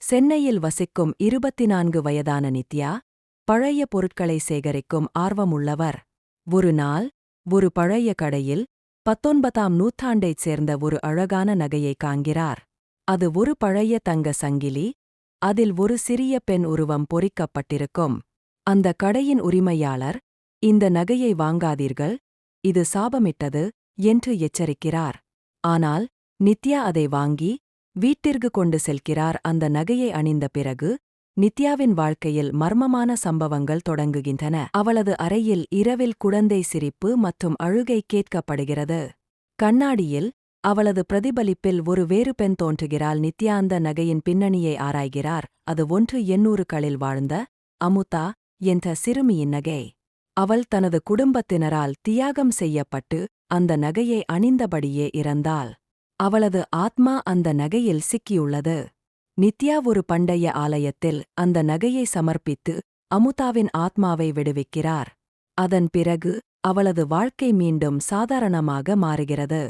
சென்னையில் வசிக்கும் 24 வயதான நித்யா, பழைய பொருட்களை சேகரிக்கும் ஆர்வமுள்ளவர். ஒரு நாள், ஒரு பழைய கடையில் 19ஆம் நூற்றாண்டைச் சேர்ந்த ஒரு அழகான நகையைக் காண்கிறார். அது ஒரு பழைய தங்க சங்கிலி, அதில் ஒரு சிறிய பெண் உருவம் பொறிக்கப்பட்டிருக்கும். அந்த கடையின் உரிமையாளர், இந்த நகையை வாங்காதீர்கள், இது சாபமிட்டது என்று எச்சரிக்கிறார். ஆனால் நித்யா அதை வாங்கி வீட்டிற்கு கொண்டு செல்கிறார். அந்த நகையை அணிந்த பிறகு நித்யாவின் வாழ்க்கையில் மர்மமான சம்பவங்கள் தொடங்குகின்றன. அவளது அறையில் இரவில் குழந்தை சிரிப்பு மற்றும் அழுகை கேட்கப்படுகிறது. கண்ணாடியில் அவளது பிரதிபலிப்பில் ஒரு வேறு பெண் தோன்றுகிறாள். நித்யா அந்த நகையின் பின்னணியை ஆராய்கிறார். அது 1800களில் வாழ்ந்த அமுதா என்ற சிறுமியின் நகை. அவள் தனது குடும்பத்தினரால் தியாகம் செய்யப்பட்டு அந்த நகையை அணிந்தபடியே இறந்தாள். அவளது ஆத்மா அந்த நகையில் சிக்கியுள்ளது. நித்யா ஒரு பண்டைய ஆலயத்தில் அந்த நகையை சமர்ப்பித்து அமுதாவின் ஆத்மாவை விடுவிக்கிறார். அதன் பிறகு அவளது வாழ்க்கை மீண்டும் சாதாரணமாக மாறுகிறது.